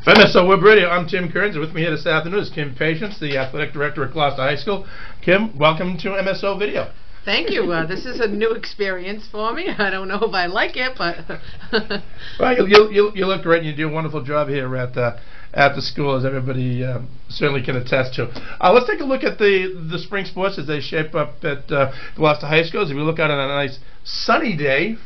For MSO Web Radio, I'm Tim Kearns, and with me here this afternoon is Kim Patience, the Athletic Director at Gloucester High School. Kim, welcome to MSO Video. Thank you. This is a new experience for me. I don't know if I like it, but... Well, you look great, and you do a wonderful job here at the school, as everybody certainly can attest to. Let's take a look at the spring sports as they shape up at Gloucester High School. As we look out on a nice sunny day,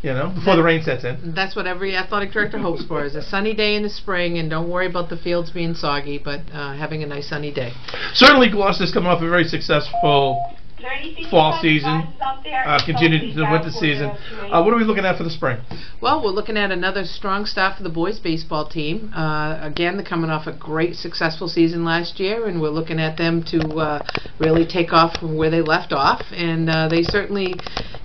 before the rain sets in. That's what every athletic director hopes for, is a sunny day in the spring, and don't worry about the fields being soggy, but having a nice sunny day. Certainly Gloucester's coming off a very successful fall season, continuing to the winter season. What are we looking at for the spring? Well, we're looking at another strong start for the boys baseball team. Again, they're coming off a great successful season last year, and we're looking at them to really take off from where they left off. And they certainly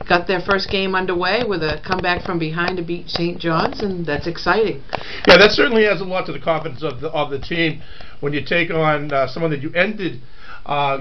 got their first game underway with a comeback from behind to beat St. John's, and that's exciting. Yeah, that certainly adds a lot to the confidence of the team when you take on someone that you ended.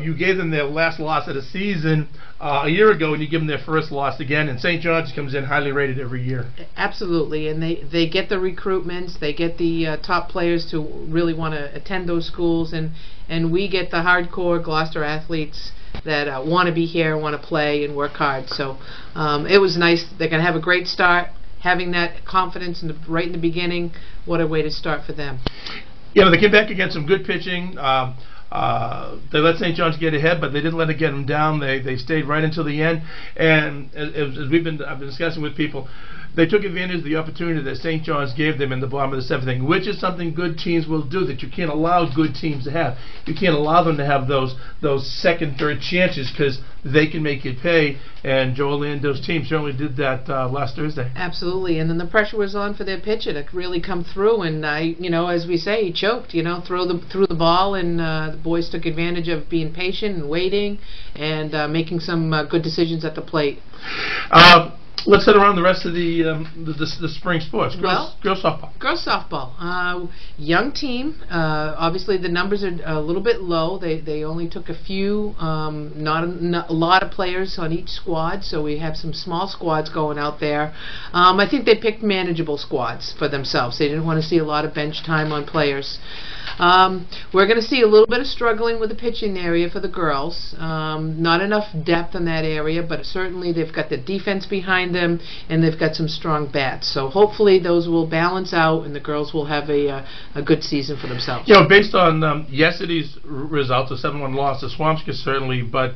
You gave them their last loss of the season a year ago, and you give them their first loss again, and St. John's comes in highly rated every year. Absolutely, and they get the recruitments, they get the top players to really want to attend those schools, and we get the hardcore Gloucester athletes that want to be here, want to play, and work hard. So it was nice. They're going to have a great start. Having that confidence right in the beginning, what a way to start for them. They came back against some good pitching. They let St. John's get ahead, but they didn't let it get them down. They stayed right until the end. And as I've been discussing with people, they took advantage of the opportunity that St. John's gave them in the bottom of the seventh inning, which is something good teams will do that you can't allow good teams to have. You can't allow them to have those second, third chances, because they can make you pay. And Joe Orlando's team certainly did that last Thursday. Absolutely, and then the pressure was on for their pitcher to really come through. And as we say, he choked. Threw the ball, and the boys took advantage of being patient and waiting and making some good decisions at the plate. Let's head around the rest of the spring sports. Girls softball. Girls softball. Young team. Obviously, the numbers are a little bit low. They only took a few, not a lot of players on each squad, so we have some small squads going out there. I think they picked manageable squads for themselves. They didn't want to see a lot of bench time on players. We're going to see a little bit of struggling with the pitching area for the girls. Not enough depth in that area, but certainly they've got the defense behind them, and they've got some strong bats. So hopefully those will balance out, and the girls will have a good season for themselves. Based on yesterday's results, a 7-1 loss to Swampscott certainly, but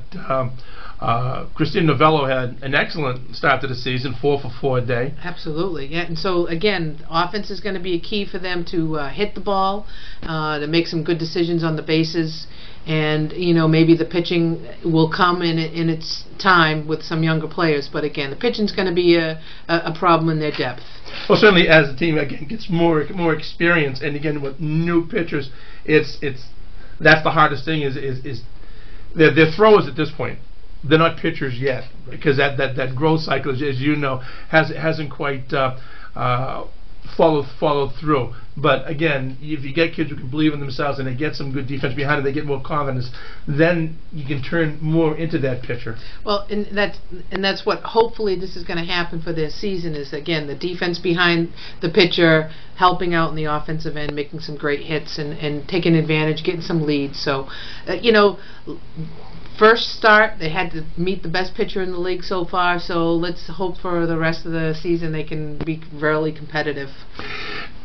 Christine Novello had an excellent start to the season, 4 for 4 a day. Absolutely, yeah. And so again, offense is going to be a key for them to hit the ball, to make some good decisions on the bases, and maybe the pitching will come in its time with some younger players. But again, the pitching's going to be a problem in their depth. Well, certainly as the team again gets more experience, and again with new pitchers, that's the hardest thing is they're throwers at this point. They're not pitchers yet, because that growth cycle, as you know, hasn't quite followed through. But again, if you get kids who can believe in themselves and they get some good defense behind it, they get more confidence, then you can turn more into that pitcher. Well, and that's what hopefully this is going to happen for this season, is again the defense behind the pitcher, helping out in the offensive end, making some great hits and taking advantage, getting some leads. So first start, they had to meet the best pitcher in the league so far, so let's hope for the rest of the season they can be really competitive.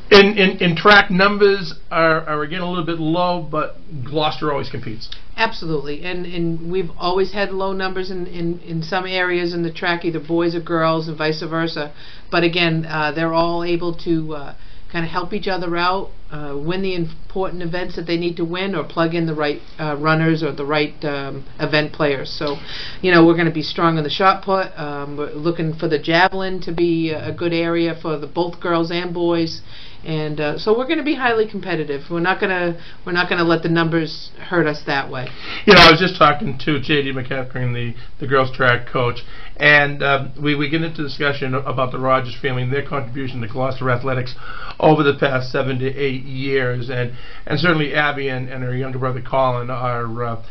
In track, numbers are again a little bit low, but Gloucester always competes. Absolutely, and we've always had low numbers in some areas in the track, either boys or girls, and vice versa. But again, they're all able to kind of help each other out, win the important events that they need to win, or plug in the right runners or the right event players. So, we're going to be strong in the shot put. We're looking for the javelin to be a good area for both girls and boys. And so we're going to be highly competitive. We're not going to let the numbers hurt us that way. I was just talking to J.D. McCaffrey, the girls track coach, and we get into discussion about the Rogers family and their contribution to Gloucester athletics over the past 7 to 8 years, and certainly Abby and her younger brother Colin are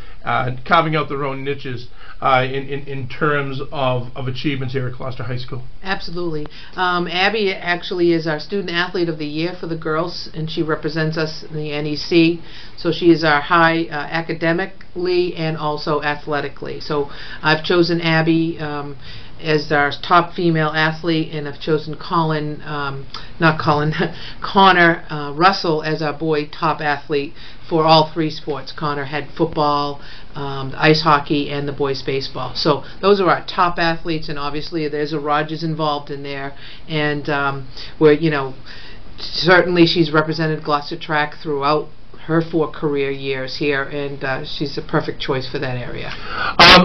carving out their own niches in terms of achievements here at Gloucester High School. Absolutely. Abby actually is our Student Athlete of the Year for the girls, and she represents us in the NEC. So she is our high academically and also athletically. So I've chosen Abby as our top female athlete, and I've chosen Connor Russell as our boy top athlete for all three sports. Connor had football, ice hockey, and the boys baseball. So those are our top athletes, and obviously there's a Rogers involved in there, and certainly she's represented Gloucester track throughout her 4 career years here, and she's a perfect choice for that area.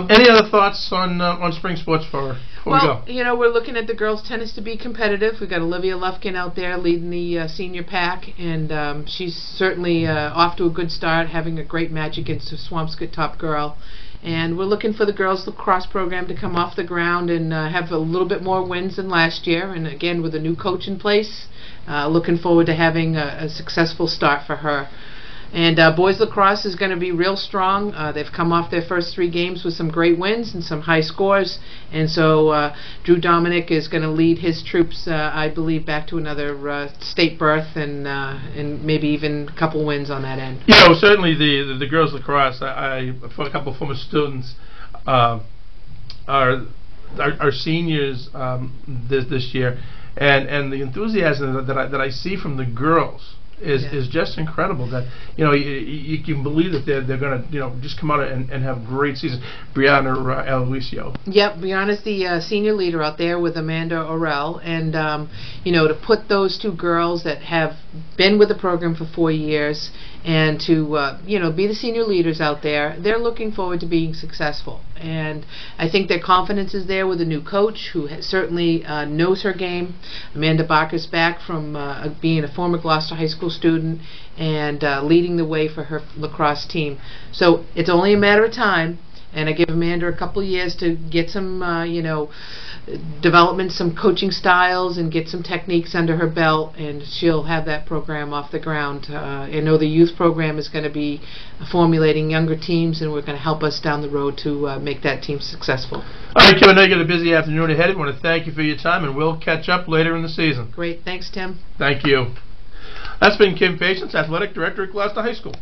Any other thoughts on spring sports for before we go? Well, we're looking at the girls' tennis to be competitive. We've got Olivia Lufkin out there leading the senior pack, and she's certainly off to a good start, having a great match against the Swampscott top girl. And we're looking for the girls' lacrosse program to come off the ground and have a little bit more wins than last year. And again, with a new coach in place, looking forward to having a successful start for her. And boys lacrosse is going to be real strong. They've come off their first 3 games with some great wins and some high scores. And so Drew Dominic is going to lead his troops, I believe, back to another state berth and maybe even a couple wins on that end. Certainly the girls lacrosse, a couple of former students are seniors this year, and the enthusiasm that I see from the girls is just incredible. That you can believe that they're going to just come out and have great seasons. Brianna Aloisio. Yep, Brianna's the senior leader out there with Amanda Orell, and to put those 2 girls that have been with the program for 4 years and to be the senior leaders out there, they're looking forward to being successful. And I think their confidence is there with a new coach who certainly knows her game. Amanda Barker's back from being a former Gloucester High School student and leading the way for her lacrosse team. So it's only a matter of time, and I give Amanda a couple of years to get some development, some coaching styles, and get some techniques under her belt, and she'll have that program off the ground. I know the youth program is going to be formulating younger teams, and we're going to help us down the road to make that team successful. All right, Kim, I know you got a busy afternoon ahead. I want to thank you for your time, and we'll catch up later in the season. Great. Thanks, Tim. Thank you. That's been Kim Patience, Athletic Director at Gloucester High School.